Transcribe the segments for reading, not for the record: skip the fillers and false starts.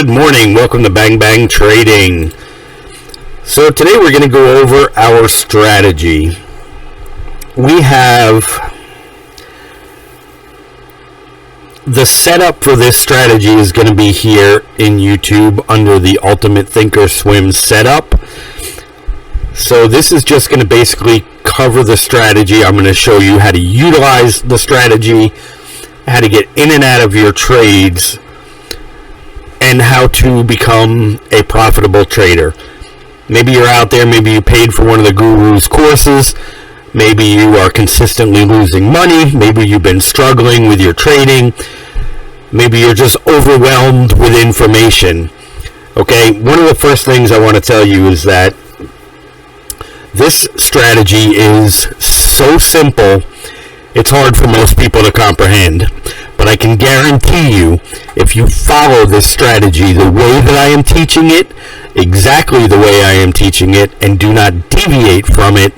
Good morning. Welcome to Bang Bang Trading. So today we're going to go over our strategy. We have the setup for this strategy is going to be here in YouTube under the Ultimate Thinkorswim setup. So this is just going to basically cover the strategy. I'm going to show you how to utilize the strategy, how to get in and out of your trades, and how to become a profitable trader. Maybe you're out there, maybe you paid for one of the guru's courses, maybe you are consistently losing money, maybe you've been struggling with your trading, maybe you're just overwhelmed with information. Okay, one of the first things I want to tell you is that this strategy is so simple, it's hard for most people to comprehend. But I can guarantee you, if you follow this strategy the way that I am teaching it, exactly the way I am teaching it, and do not deviate from it,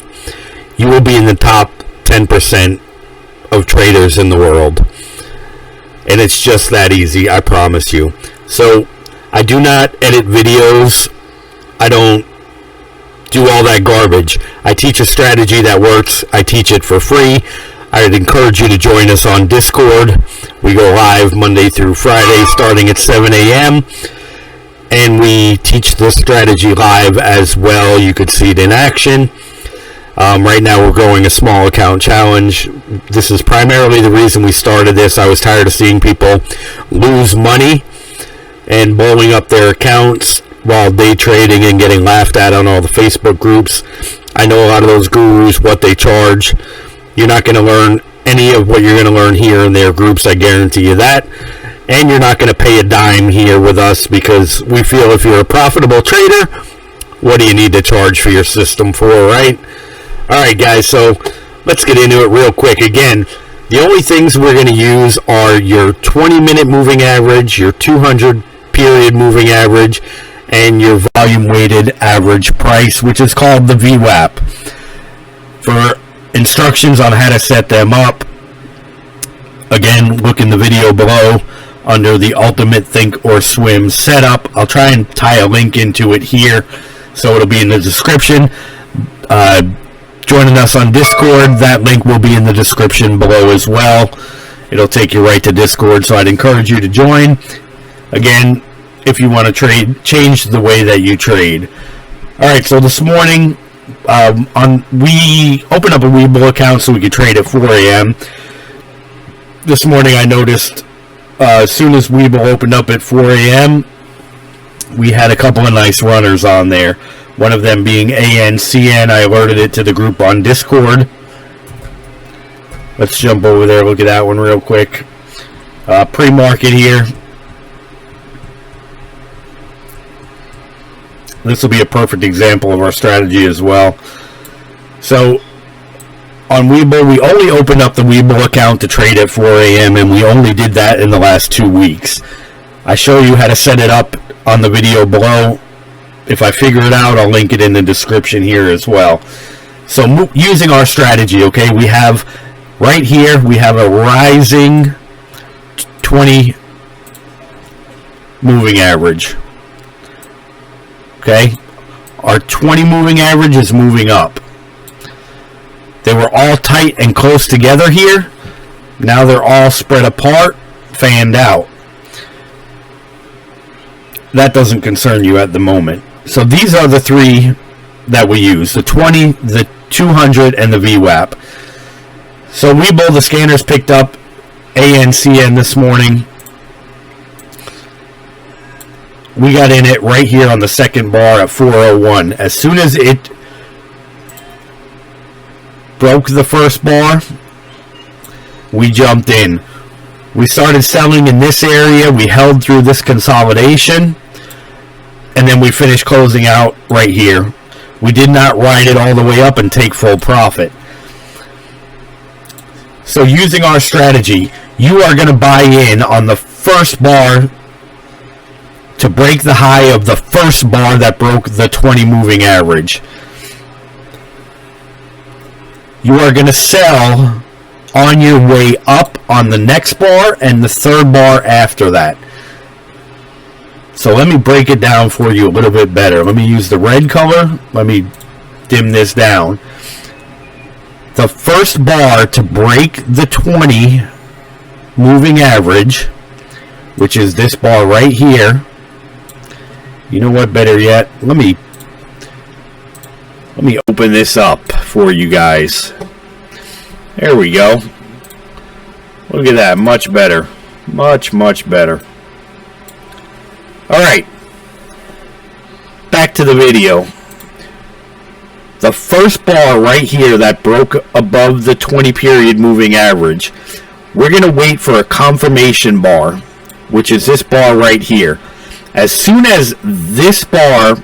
you will be in the top 10% of traders in the world. And it's just that easy, I promise you. So, I do not edit videos. I don't do all that garbage. I teach a strategy that works. I teach it for free. I'd encourage you to join us on Discord. We go live Monday through Friday starting at 7 a.m. And we teach this strategy live as well. You could see it in action. Right now we're growing a small account challenge. This is primarily the reason we started this. I was tired of seeing people lose money and blowing up their accounts while day trading and getting laughed at on all the Facebook groups. I know a lot of those gurus, what they charge. You're not going to learn any of what you're going to learn here in their groups, I guarantee you that. And you're not going to pay a dime here with us because we feel if you're a profitable trader, what do you need to charge for your system for, right? Alright guys, so let's get into it real quick. Again, the only things we're going to use are your 20-minute moving average, your 200-period moving average, and your volume-weighted average price, which is called the VWAP. For instructions on how to set them up, again, look in the video below under the Ultimate Thinkorswim setup. I'll try and tie a link into it here, so it'll be in the description. Joining us on Discord, that link will be in the description below as well. It'll take you right to Discord, so I'd encourage you to join. Again, if you want to trade, change the way that you trade. Alright, so this morning, we opened up a Webull account so we could trade at 4 a.m. This morning I noticed as soon as Webull opened up at 4 a.m. we had a couple of nice runners on there. One of them being ANCN. I alerted it to the group on Discord. Let's jump over there, look at that one real quick. Pre-market here. This will be a perfect example of our strategy as well. So, on Webull, we only opened up the Webull account to trade at 4 a.m. and we only did that in the last 2 weeks. I show you how to set it up on the video below. If I figure it out, I'll link it in the description here as well. So, using our strategy, okay, we have, right here, we have a rising 20 moving average. Okay, our 20 moving average is moving up. They were all tight and close together here. Now they're all spread apart, fanned out. That doesn't concern you at the moment. So these are the three that we use. The 20, the 200, and the VWAP. So Webull, the scanners picked up ANCN this morning. We got in it right here on the second bar at 401. As soon as it broke the first bar, we jumped in. We started selling in this area. We held through this consolidation. And then we finished closing out right here. We did not ride it all the way up and take full profit. So using our strategy, you are going to buy in on the first bar to break the high of the first bar that broke the 20 moving average. You are going to sell on your way up on the next bar and the third bar after that. So let me break it down for you a little bit better. Let me use the red color. Let me dim this down. The first bar to break the 20 moving average, which is this bar right here. You know what, better yet, let me open this up for you guys. There we go. Look at that, much better. Much better. Alright, back to the video. The first bar right here that broke above the 20 period moving average, we're going to wait for a confirmation bar, which is this bar right here. As soon as this bar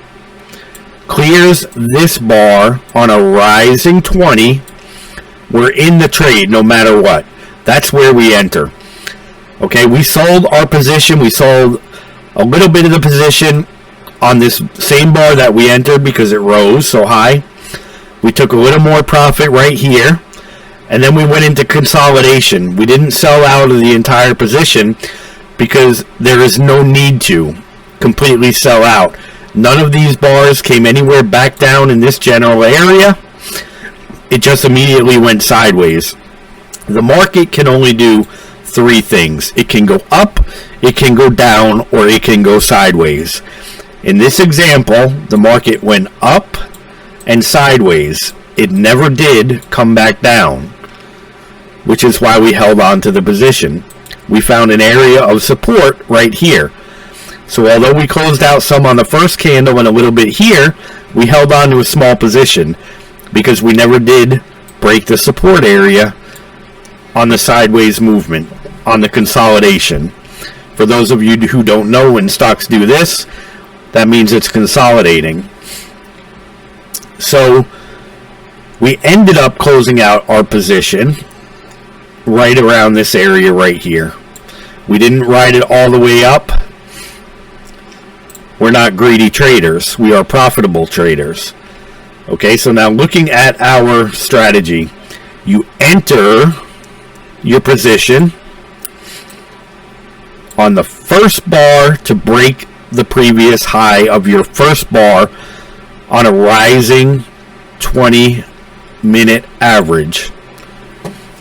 clears this bar on a rising 20, we're in the trade no matter what. That's where we enter. Okay, we sold our position. We sold a little bit of the position on this same bar that we entered because it rose so high. We took a little more profit right here, and then we went into consolidation. We didn't sell out of the entire position because there is no need to completely sell out. None of these bars came anywhere back down in this general area. It just immediately went sideways. The market can only do three things. It can go up, it can go down, or it can go sideways. In this example, the market went up and sideways. It never did come back down, which is why we held on to the position. We found an area of support right here. So although we closed out some on the first candle and a little bit here, we held on to a small position because we never did break the support area on the sideways movement, on the consolidation. For those of you who don't know, when stocks do this, that means it's consolidating. So we ended up closing out our position right around this area right here. We didn't ride it all the way up. We're not greedy traders. We are profitable traders. Okay, so now looking at our strategy, you enter your position on the first bar to break the previous high of your first bar on a rising 20-minute average.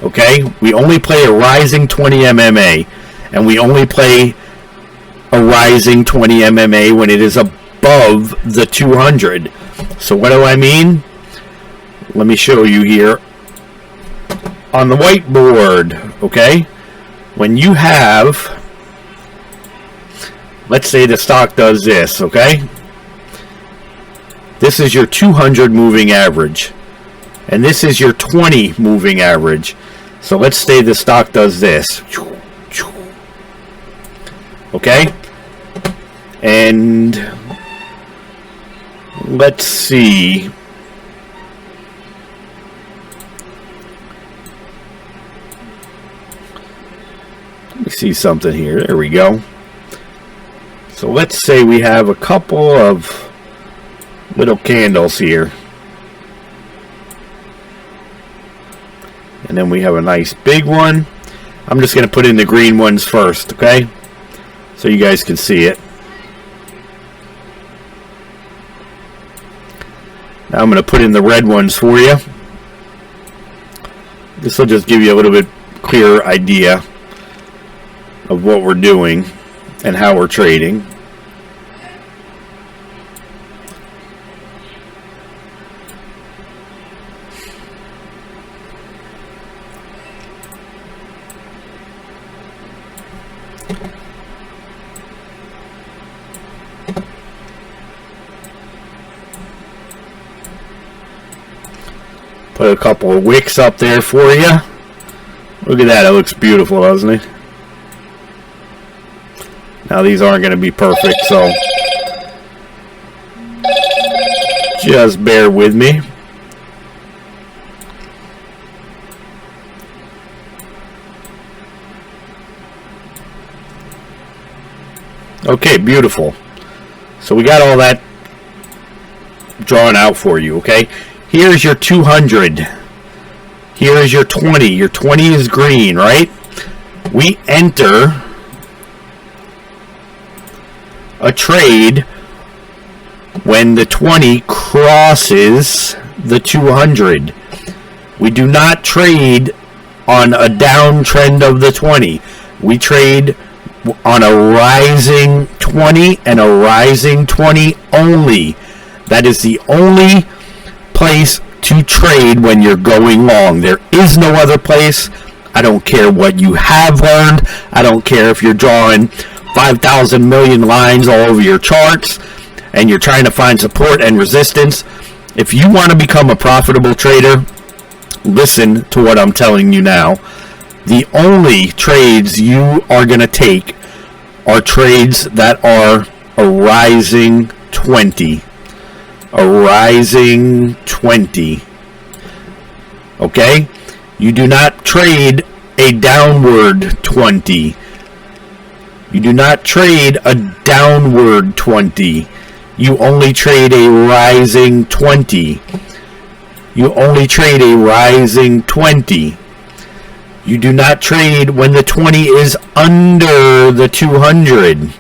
Okay, we only play a rising 20 MMA, and we only play a rising 20 MMA when it is above the 200. So what do I mean? Let me show you here on the whiteboard. Okay, when you have, let's say the stock does this. Okay, this is your 200 moving average, and this is your 20 moving average. So let's say the stock does this. Okay, and let's see. Let me see something here. There we go. So let's say we have a couple of little candles here. And then we have a nice big one. I'm just going to put in the green ones first, okay? So you guys can see it. Now I'm going to put in the red ones for you. This will just give you a little bit clearer idea of what we're doing and how we're trading. Put a couple of wicks up there for you. Look at that, it looks beautiful, doesn't it? Now these aren't going to be perfect, so just bear with me. Okay, beautiful. So we got all that drawn out for you, okay? Here's your 200. Here is your 20. Your 20 is green, right? We enter a trade when the 20 crosses the 200. We do not trade on a downtrend of the 20. We trade on a rising 20 and a rising 20 only. That is the only place to trade when you're going long. There is no other place. I don't care what you have learned. I don't care if you're drawing 5,000 million lines all over your charts and you're trying to find support and resistance. If you want to become a profitable trader, listen to what I'm telling you now. The only trades you are going to take are trades that are a rising 20. A rising 20. Okay? You do not trade a downward 20. You do not trade a downward 20. You only trade a rising 20. You only trade a rising 20. You do not trade when the 20 is under the 200.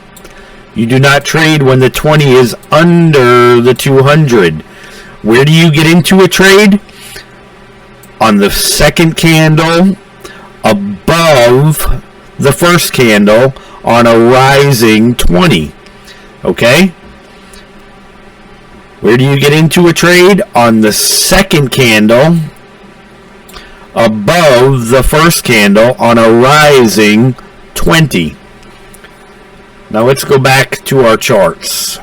You do not trade when the 20 is under the 200. Where do you get into a trade? On the second candle above the first candle on a rising 20. Okay? Where do you get into a trade? On the second candle above the first candle on a rising 20. Now let's go back to our charts.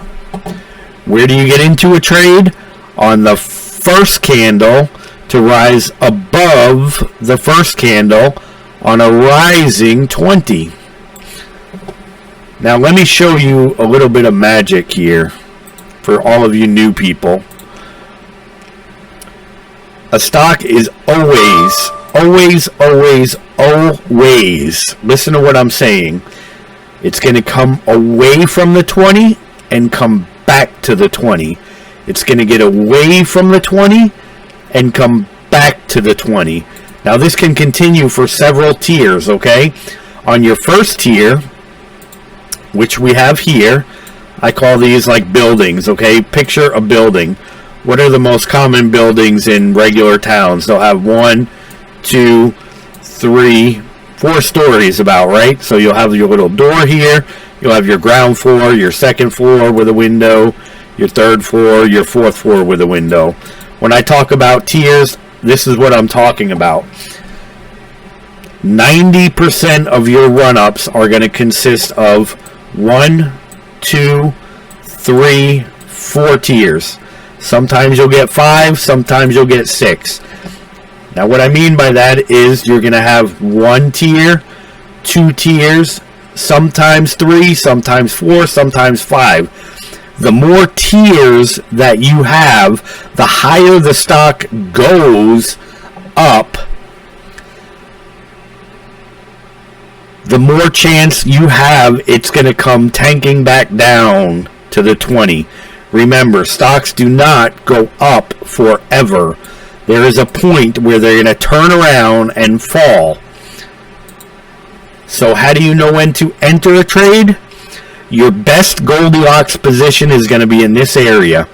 Where do you get into a trade? On the first candle to rise above the first candle on a rising 20. Now let me show you a little bit of magic here for all of you new people. A stock is always, listen to what I'm saying. It's going to come away from the 20 and come back to the 20. It's going to get away from the 20 and come back to the 20. Now this can continue for several tiers, okay? On your first tier, which we have here, I call these like buildings, okay? Picture a building. What are the most common buildings in regular towns? They'll have 1, 2, 3, 4 stories about, right? So you'll have your little door here. You'll have your ground floor, your second floor with a window, your third floor, your fourth floor with a window. When I talk about tiers, this is what I'm talking about. 90% of your run-ups are going to consist of 1, 2, 3, 4 tiers. Sometimes you'll get 5, sometimes you'll get 6. Now what I mean by that is you're going to have 1 tier, 2 tiers, sometimes 3, sometimes 4, sometimes 5. The more tiers that you have, the higher the stock goes up, the more chance you have it's going to come tanking back down to the 20. Remember, stocks do not go up forever. There is a point where they're going to turn around and fall. So how do you know when to enter a trade? Your best Goldilocks position is going to be in this area.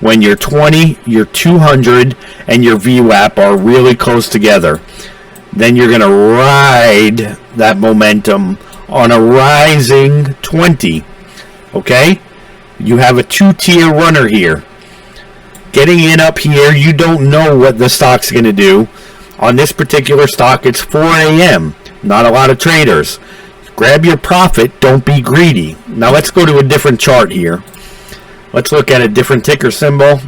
When your 20, your 200, and your VWAP are really close together. Then you're going to ride that momentum on a rising 20. Okay? You have a 2-tier runner here. Getting in up here, you don't know what the stock's going to do. On this particular stock, it's 4 a.m. Not a lot of traders. Grab your profit. Don't be greedy. Now let's go to a different chart here. Let's look at a different ticker symbol.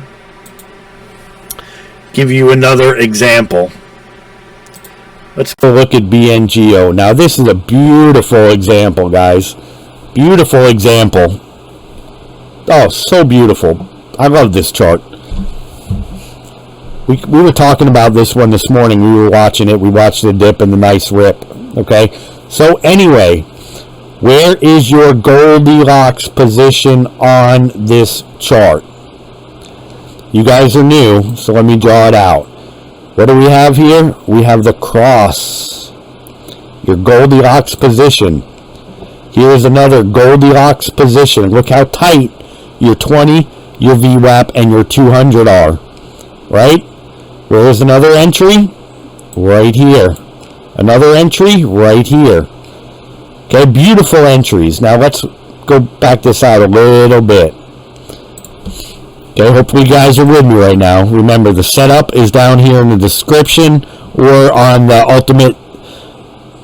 Give you another example. Let's look at BNGO. Now this is a beautiful example, guys. Beautiful example. Oh, so beautiful. I love this chart. We were talking about this one this morning. We were watching it. We watched the dip and the nice rip. Okay? So anyway, where is your Goldilocks position on this chart? You guys are new, so let me draw it out. What do we have here? We have the cross. Your Goldilocks position. Here's another Goldilocks position. Look how tight your 20, your VWAP, and your 200 are. Right? Where's another entry? Right here. Another entry right here. Okay, beautiful entries. Now let's go back this out a little bit. Okay, hopefully you guys are with me right now. Remember, the setup is down here in the description or on the Ultimate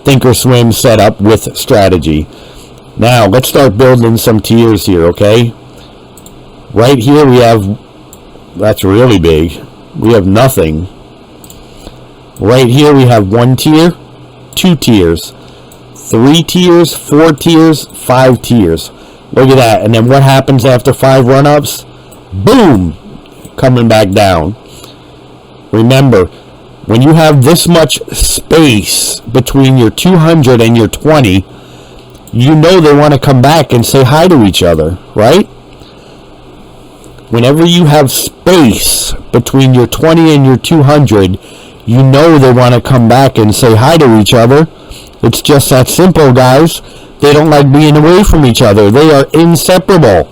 Thinkorswim setup with strategy. Now, let's start building some tiers here, okay? Right here we have, that's really big. We have nothing. Right here we have 1 tier, 2 tiers, 3 tiers, 4 tiers, 5 tiers. Look at that. And then what happens after 5 run-ups? Boom! Coming back down. Remember, when you have this much space between your 200 and your 20, you know they want to come back and say hi to each other, right? Whenever you have space between your 20 and your 200, you know they want to come back and say hi to each other. It's just that simple, guys. They don't like being away from each other. They are inseparable.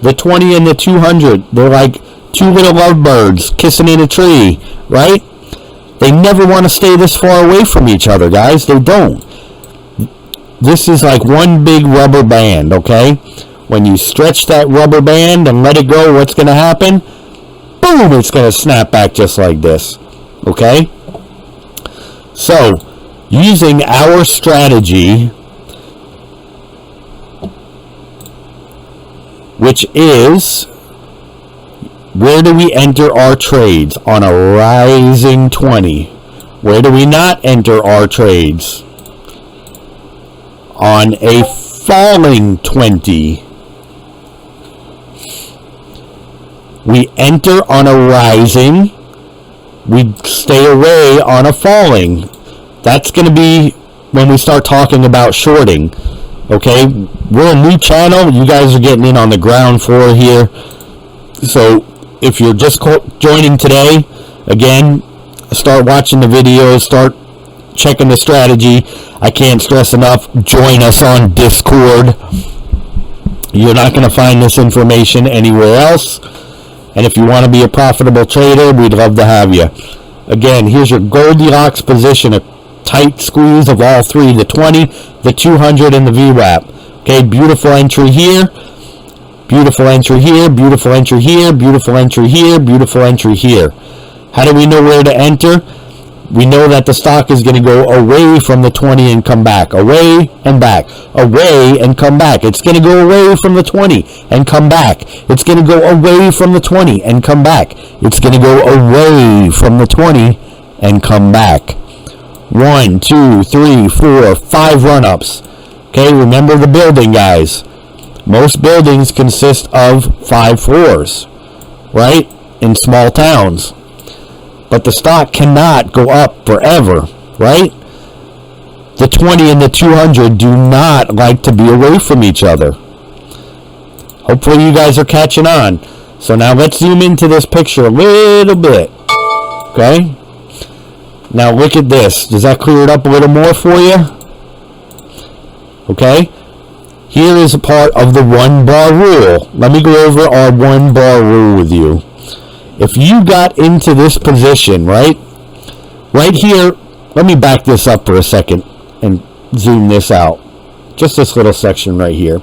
The 20 and the 200, they're like 2 little lovebirds kissing in a tree, right? They never want to stay this far away from each other, guys. They don't. This is like one big rubber band, okay? When you stretch that rubber band and let it go, what's going to happen? Boom! It's going to snap back just like this, okay? So, using our strategy, which is, where do we enter our trades? On a rising 20. Where do we not enter our trades? On a falling 20. We enter on a rising. We stay away on a falling. That's going to be when we start talking about shorting. Okay, we're a new channel. You guys are getting in on the ground floor here. So if you're just joining today, again, start watching the videos, start checking the strategy. I can't stress enough, join us on Discord. You're not going to find this information anywhere else. And if you want to be a profitable trader, we'd love to have you. Again, here's your Goldilocks position, a tight squeeze of all three, the 20, the 200, and the VWAP. Okay, beautiful entry here, beautiful entry here, beautiful entry here, beautiful entry here, beautiful entry here. How do we know where to enter? We know that the stock is going to go away from the 20 and come back, away and back, away and come back. It's going to go away from the 20 and come back. It's going to go away from the 20 and come back. It's going to go away from the 20 and come back. 1, 2, 3, 4, 5 run-ups. Okay, remember the building, guys. Most buildings consist of 5 floors, right? In small towns. But the stock cannot go up forever, right? The 20 and the 200 do not like to be away from each other. Hopefully you guys are catching on. So now let's zoom into this picture a little bit. Okay? Now look at this. Does that clear it up a little more for you? Okay? Here is a part of the 1-bar rule. Let me go over our 1-bar rule with you. If you got into this position, right here, let me back this up for a second and zoom this out. Just this little section right here.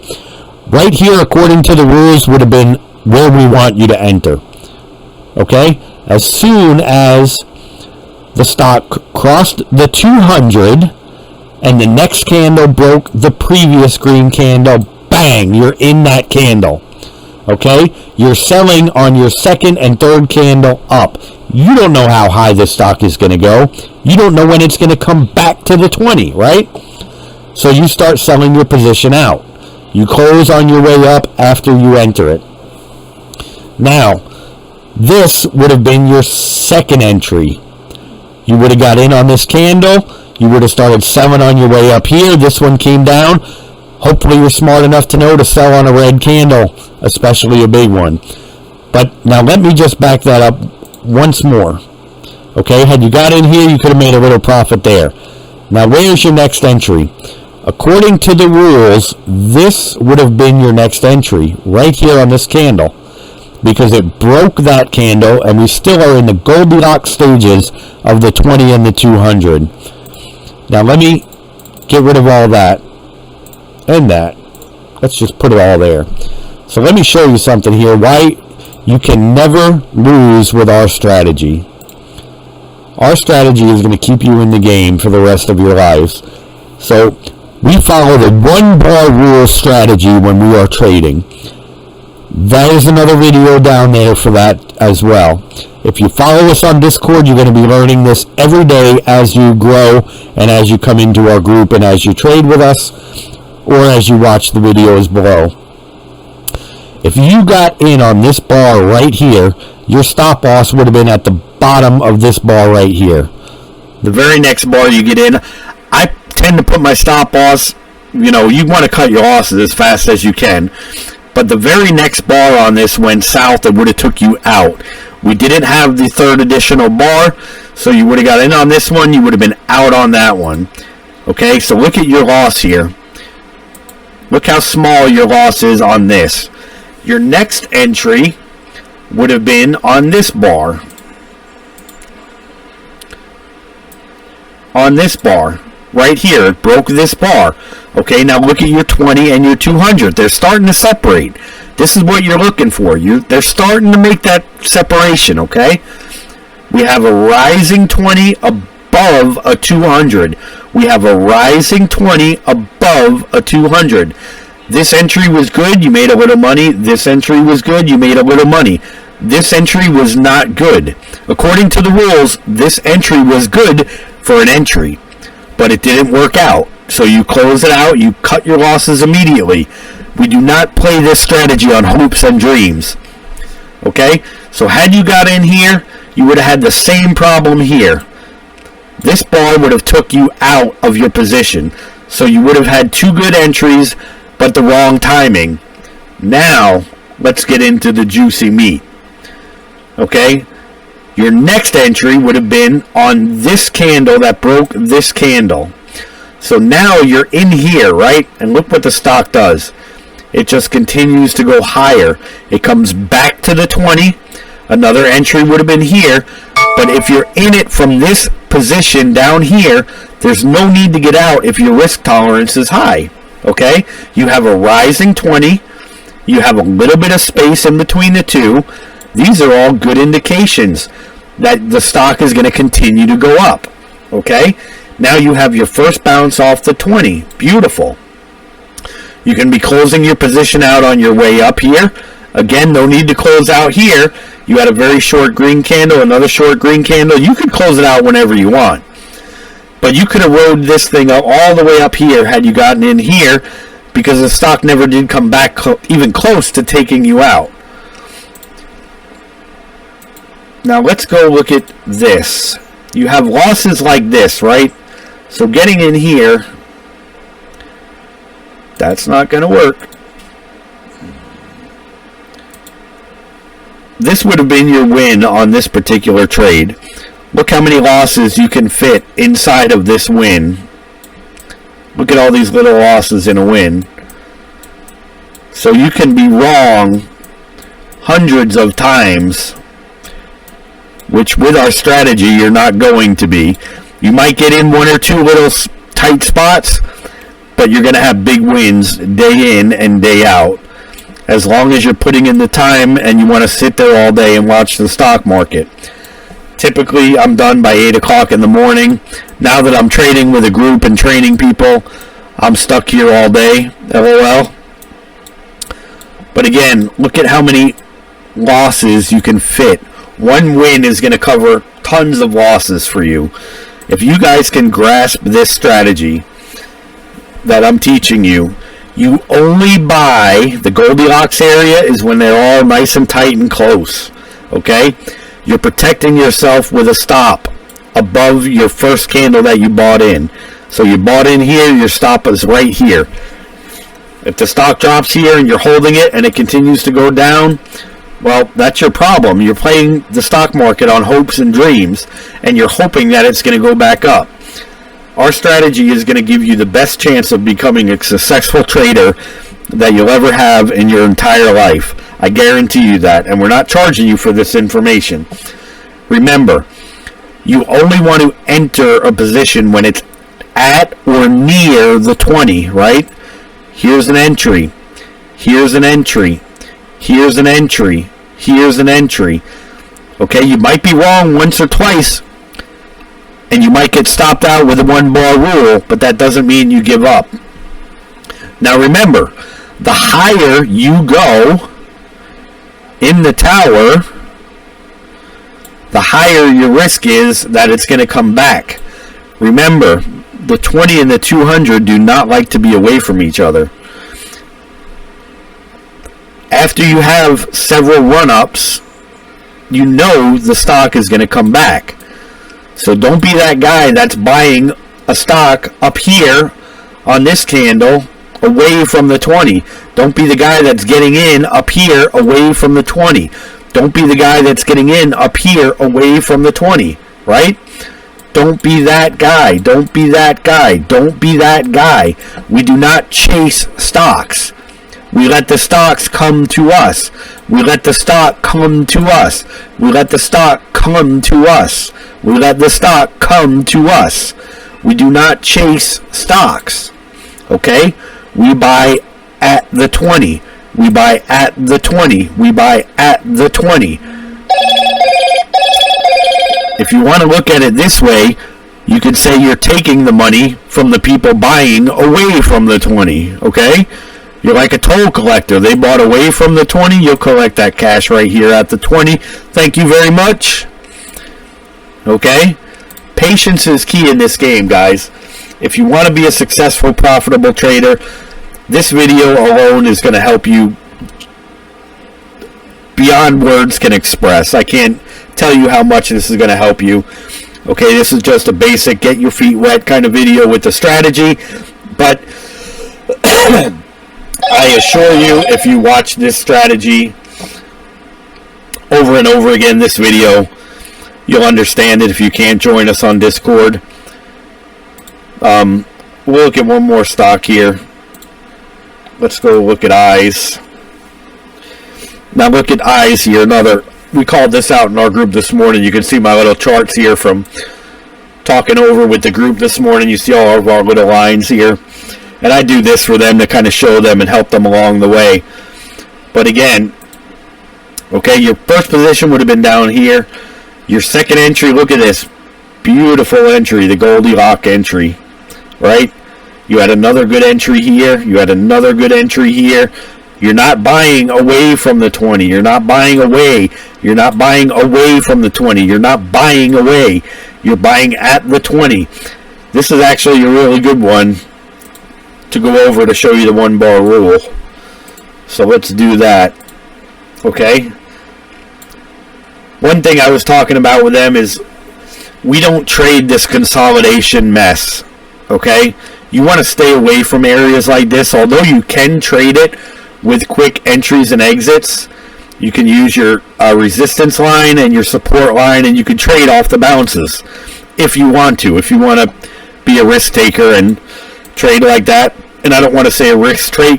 Right here, according to the rules, would have been where we want you to enter. Okay? As soon as the stock crossed the 200 and the next candle broke the previous green candle, bang, you're in that candle. Okay? You're selling on your second and third candle up. You don't know how high this stock is going to go. You don't know when it's going to come back to the 20, right? So you start selling your position out. You close on your way up after you enter it. Now, this would have been your second entry. You would have got in on this candle. You would have started selling on your way up here. This one came down. Hopefully you're smart enough to know to sell on a red candle, especially a big one. But now let me just back that up once more. Okay, had you got in here, you could have made a little profit there. Now where's your next entry? According to the rules, this would have been your next entry right here on this candle, because it broke that candle, and we still are in the Goldilocks stages of the 20 and the 200. Now let me get rid of all that and that. Let's just put it all there. So let me show you something here, why you can never lose with our strategy. Our strategy is going to keep you in the game for the rest of your lives. So we follow the one bar rule strategy when we are trading. That is another video down there for that as well. If you follow us on Discord, you're going to be learning this every day as you grow and as you come into our group and as you trade with us or as you watch the videos below. If you got in on this bar right here, your stop loss would have been at the bottom of this bar right here. The very next bar you get in, I tend to put my stop loss, you want to cut your losses as fast as you can. But the very next bar on this went south, it would have took you out. We didn't have the third additional bar, so you would have got in on this one, you would have been out on that one. Okay, so look at your loss here. Look how small your loss is on this. Your next entry would have been on this bar. On this bar. Right here, it broke this bar. Okay, now look at your 20 and your 200. They're starting to separate. This is what you're looking for. They're starting to make that separation, okay? We have a rising 20 above a 200. We have a rising 20 above a 200. This entry was good, you made a little money. This entry was good, you made a little money. This entry was not good. According to the rules, this entry was good for an entry, but it didn't work out. So you close it out, you cut your losses immediately. We do not play this strategy on hopes and dreams. Okay? So had you got in here, you would have had the same problem here. This bar would have took you out of your position. So you would have had two good entries, but the wrong timing. Now, let's get into the juicy meat. Okay? Your next entry would have been on this candle that broke this candle. So now you're in here, right? And look what the stock does. It just continues to go higher. It comes back to the 20. Another entry would have been here. But if you're in it from this position down here, there's no need to get out if your risk tolerance is high. Okay? You have a rising 20. You have a little bit of space in between the two. These are all good indications that the stock is going to continue to go up. Okay? Now you have your first bounce off the 20. Beautiful. You can be closing your position out on your way up here. Again, no need to close out here. You had a very short green candle, another short green candle. You could close it out whenever you want. But you could have rode this thing up all the way up here had you gotten in here, because the stock never did come back even close to taking you out. Now let's go look at this. You have losses like this, right? So getting in here, that's not going to work. This would have been your win on this particular trade. Look how many losses you can fit inside of this win. Look at all these little losses in a win. So you can be wrong hundreds of times, which with our strategy you're not going to be. You might get in one or two little tight spots, but you're going to have big wins day in and day out, as long as you're putting in the time and you want to sit there all day and watch the stock market. Typically, I'm done by 8 o'clock in the morning. Now that I'm trading with a group and training people, I'm stuck here all day, LOL. But again, look at how many losses you can fit. One win is going to cover tons of losses for you. If you guys can grasp this strategy that I'm teaching you, you only buy the Goldilocks area is when they're all nice and tight and close. Okay? You're protecting yourself with a stop above your first candle that you bought in. So you bought in here, your stop is right here. If the stock drops here and you're holding it and it continues to go down, well, that's your problem. You're playing the stock market on hopes and dreams, and you're hoping that it's going to go back up. Our strategy is going to give you the best chance of becoming a successful trader that you'll ever have in your entire life. I guarantee you that, and we're not charging you for this information. Remember, you only want to enter a position when it's at or near the 20, right? Here's an entry. Here's an entry. Here's an entry. Here's an entry. Okay, you might be wrong once or twice, and you might get stopped out with a 1-bar rule, but that doesn't mean you give up. Now remember, the higher you go in the tower, the higher your risk is that it's going to come back. Remember, the 20 and the 200 do not like to be away from each other. After you have several run-ups, you know the stock is going to come back. So don't be that guy that's buying a stock up here on this candle away from the 20. Don't be the guy that's getting in up here away from the 20. Don't be the guy that's getting in up here away from the 20, right? Don't be that guy. Don't be that guy. Don't be that guy. We do not chase stocks. We let the stocks come to us. We let the stock come to us. We let the stock come to us. We let the stock come to us. We do not chase stocks. Okay? We buy at the 20. We buy at the 20. We buy at the 20. If you want to look at it this way, you could say you're taking the money from the people buying away from the 20. Okay? You're like a toll collector. They bought away from the 20. You'll collect that cash right here at the 20. Thank you very much. Okay? Patience is key in this game, guys. If you want to be a successful, profitable trader, this video alone is going to help you beyond words can express. I can't tell you how much this is going to help you. Okay, this is just a basic get your feet wet kind of video with the strategy. But I assure you, if you watch this strategy over and over again, this video, you'll understand it if you can't join us on Discord. We'll look at one more stock here. Let's go look at eyes. Now look at eyes here. We called this out in our group this morning. You can see my little charts here from talking over with the group this morning. You see all of our little lines here. And I do this for them to kind of show them and help them along the way. But again, okay, your first position would have been down here. Your second entry, look at this. Beautiful entry, the Goldilocks entry, right? You had another good entry here. You had another good entry here. You're not buying away from the 20. You're not buying away. You're not buying away from the 20. You're not buying away. You're buying at the 20. This is actually a really good one to go over to show you the 1-bar rule. So let's do that. Okay? One thing I was talking about with them is we don't trade this consolidation mess. Okay? You want to stay away from areas like this. Although you can trade it with quick entries and exits, you can use your resistance line and your support line, and you can trade off the bounces if you want to. If you want to be a risk taker and trade like that. And I don't want to say a risk taker,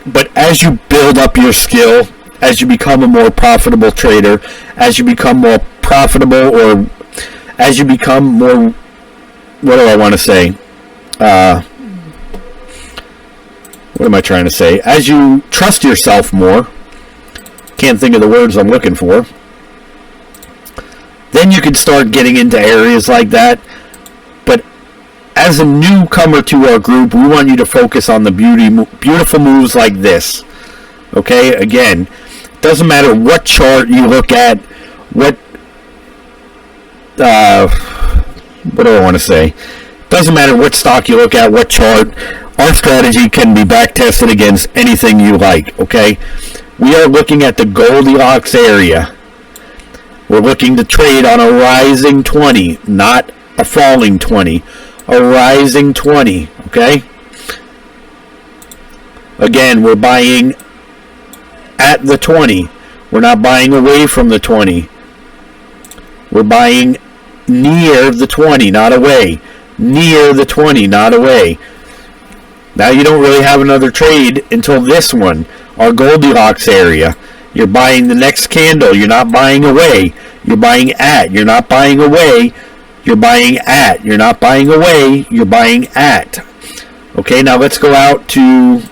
but as you build up your skill, as you become a more profitable trader, as you become more profitable, or as you become more, what do I want to say? What am I trying to say? As you trust yourself more, can't think of the words I'm looking for, then you can start getting into areas like that. But as a newcomer to our group, we want you to focus on the beautiful moves like this. Okay? Again, doesn't matter what chart you look at, what do I want to say? Doesn't matter what stock you look at, what chart. Our strategy can be back tested against anything you like. Okay? We are looking at the Goldilocks area. We're looking to trade on a rising 20, not a falling 20. A rising 20, okay? Again, we're buying at the 20. We're not buying away from the 20. We're buying near the 20, not away. Near the 20, not away. Now you don't really have another trade until this one, our Goldilocks area. You're buying the next candle. You're not buying away. You're buying at. You're not buying away. You're buying at. You're not buying away. You're buying at. Okay, now let's go out to...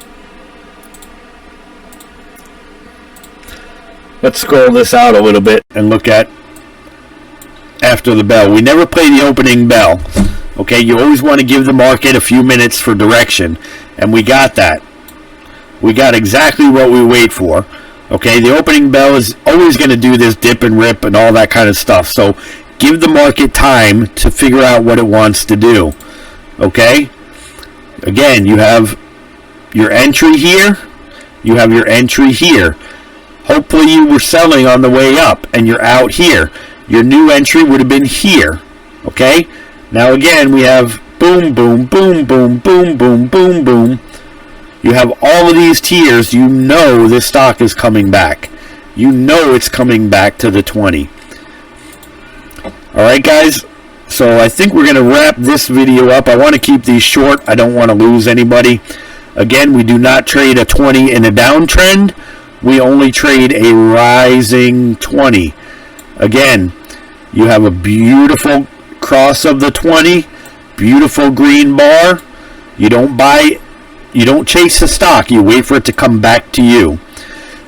Let's scroll this out a little bit and look at after the bell. We never play the opening bell. Okay, you always want to give the market a few minutes for direction. And we got that. We got exactly what we wait for. Okay, the opening bell is always going to do this dip and rip and all that kind of stuff. So give the market time to figure out what it wants to do. Okay? Again, you have your entry here. You have your entry here. Hopefully you were selling on the way up and you're out here. Your new entry would have been here. Okay? Now again, we have boom, boom, boom, boom, boom, boom, boom, boom. You have all of these tiers. You know this stock is coming back. You know it's coming back to the 20. Alright guys, so I think we're going to wrap this video up. I want to keep these short. I don't want to lose anybody. Again, we do not trade a 20 in a downtrend. We only trade a rising 20. Again, you have a beautiful cross of the 20. Beautiful green bar. You don't buy... You don't chase the stock. You wait for it to come back to you.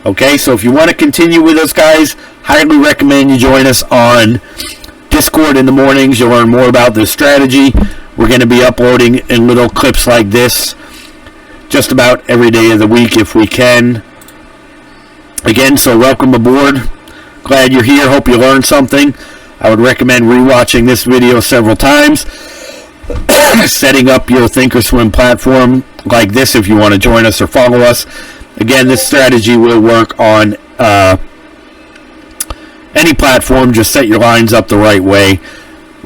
Okay, so if you want to continue with us, guys, highly recommend you join us on Discord in the mornings. You'll learn more about this strategy. We're going to be uploading in little clips like this just about every day of the week if we can. Again, so welcome aboard. Glad you're here. Hope you learned something. I would recommend rewatching this video several times. Setting up your Thinkorswim platform like this if you want to join us or follow us. Again, this strategy will work on any platform. Just set your lines up the right way.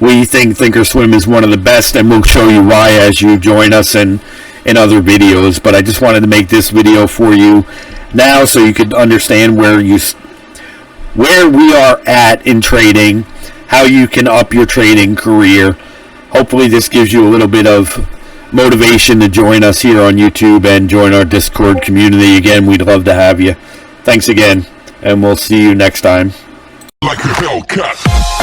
We think Thinkorswim is one of the best, and we'll show you why as you join us in other videos. But I just wanted to make this video for you now so you could understand where we are at in trading, how you can up your trading career. Hopefully this gives you a little bit of motivation to join us here on YouTube and join our Discord community. Again, we'd love to have you. Thanks again, and we'll see you next time. Like a Hellcat.